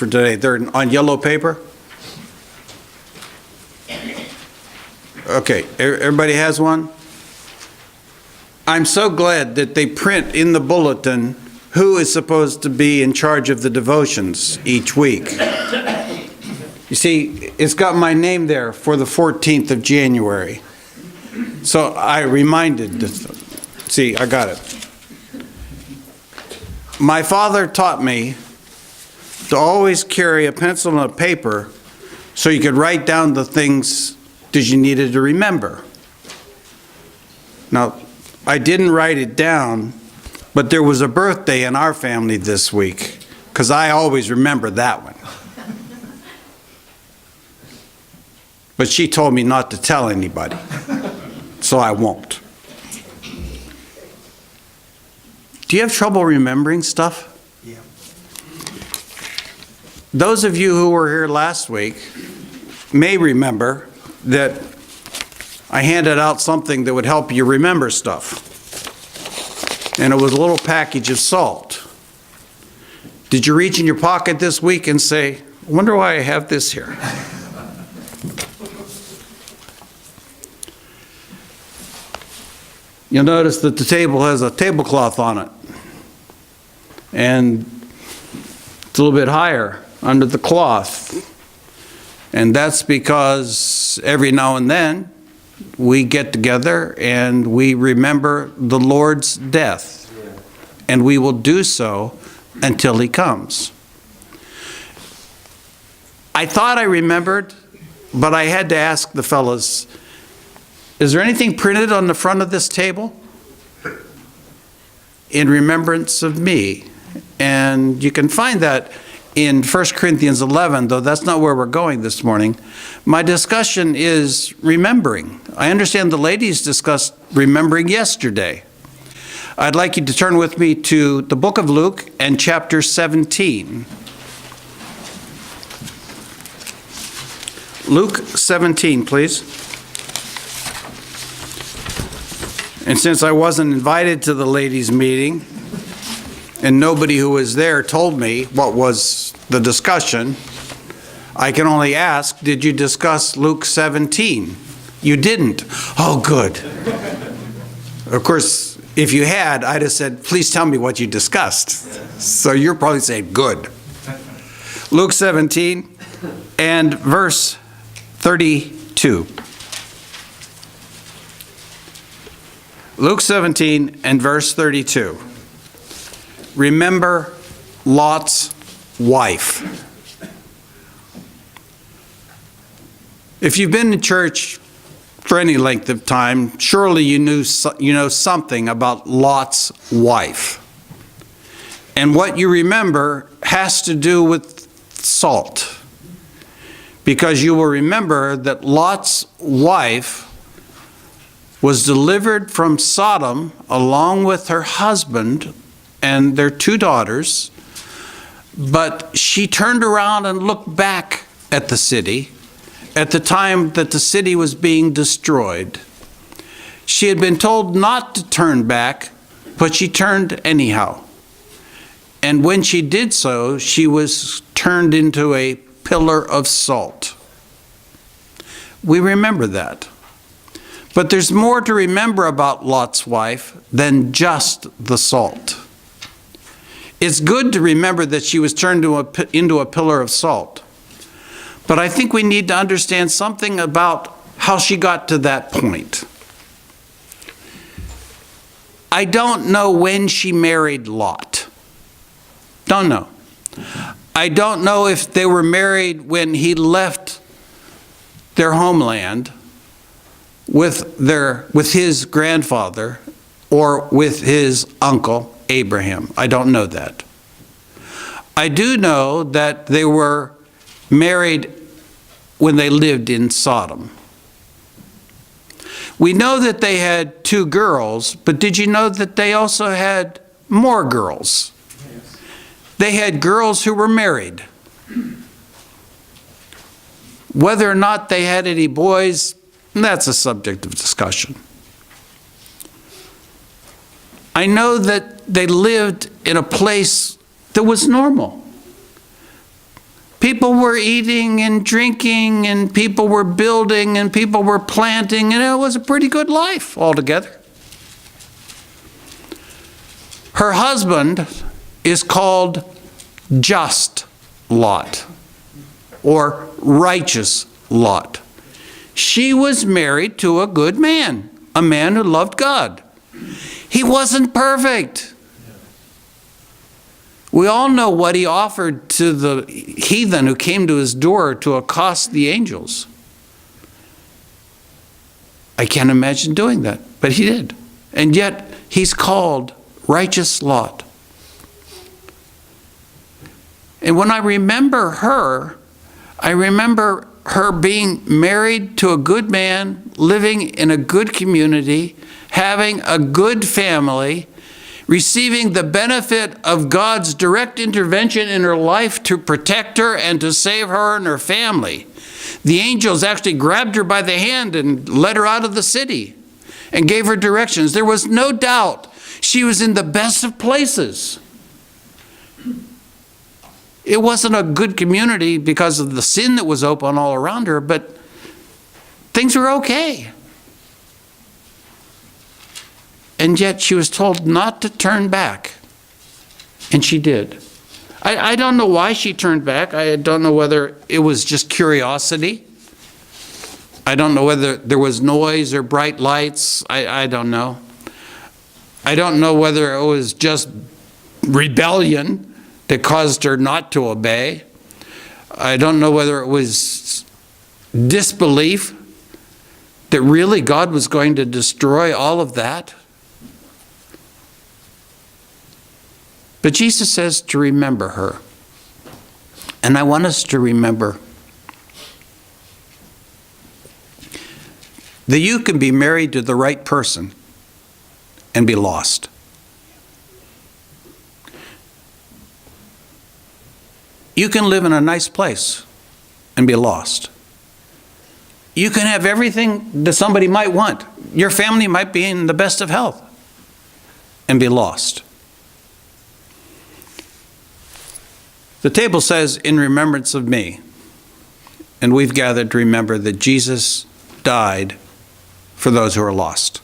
for today. They're on yellow paper? Okay, everybody has one? I'm so glad that they print in the bulletin who is supposed to be in charge of the devotions each week. You see, it's got my name there for the 14th of January. So I reminded, see, I got it. My father taught me to always carry a pencil and a paper so you could write down the things that you needed to remember. Now, I didn't write it down, but there was a birthday in our family this week, because I always remember that one. But she told me not to tell anybody, so I won't. Do you have trouble remembering stuff? Yeah. Those of you who were here last week may remember that I handed out something that would help you remember stuff. And it was a little package of salt. Did you reach in your pocket this week and say, I wonder why I have this here? You'll notice that the table has a tablecloth on it. And it's a little bit higher under the cloth. And that's because every now and then we get together and we remember the Lord's death. And we will do so until He comes. I thought I remembered, but I had to ask the fellas, is there anything printed on the front of this table in remembrance of me? And you can find that in 1 Corinthians 11, though that's not where we're going this morning. My discussion is remembering. I understand the ladies discussed remembering yesterday. I'd like you to turn with me to the book of Luke and chapter 17. Luke 17, please. And since I wasn't invited to the ladies' meeting, and nobody who was there told me what was the discussion, I can only ask, did you discuss Luke 17? You didn't. Oh, good. Of course, if you had, I'd have said, please tell me what you discussed. So you're probably saying, good. Luke 17 and verse 32. Luke 17 and verse 32. Remember Lot's wife. If you've been in church for any length of time, surely you know something about Lot's wife. And what you remember has to do with salt. Because you will remember that Lot's wife was delivered from Sodom along with her husband and their 2 daughters, but she turned around and looked back at the city at the time that the city was being destroyed. She had been told not to turn back, but she turned anyhow. And when she did so, she was turned into a pillar of salt. We remember that. But there's more to remember about Lot's wife than just the salt. It's good to remember that she was turned into a pillar of salt. But I think we need to understand something about how she got to that point. I don't know when she married Lot. Don't know. I don't know if they were married when he left their homeland with his grandfather or with his uncle Abraham. I don't know that. I do know that they were married when they lived in Sodom. We know that they had 2 girls, but did you know that they also had more girls? Yes. They had girls who were married. Whether or not they had any boys, that's a subject of discussion. I know that they lived in a place that was normal. People were eating and drinking, and people were building, and people were planting, and it was a pretty good life altogether. Her husband is called just Lot, or righteous Lot. She was married to a good man, a man who loved God. He wasn't perfect. We all know what he offered to the heathen who came to his door to accost the angels. I can't imagine doing that, but he did. And yet, he's called righteous Lot. And when I remember her being married to a good man, living in a good community, having a good family, receiving the benefit of God's direct intervention in her life to protect her and to save her and her family. The angels actually grabbed her by the hand and led her out of the city and gave her directions. There was no doubt she was in the best of places. It wasn't a good community because of the sin that was open all around her, but things were okay. And yet she was told not to turn back. And she did. I don't know why she turned back. I don't know whether it was just curiosity. I don't know whether there was noise or bright lights. I don't know. I don't know whether it was just rebellion that caused her not to obey. I don't know whether it was disbelief that really God was going to destroy all of that. But Jesus says to remember her. And I want us to remember that you can be married to the right person and be lost. You can live in a nice place and be lost. You can have everything that somebody might want. Your family might be in the best of health and be lost. The table says, in remembrance of me. And we've gathered to remember that Jesus died for those who are lost.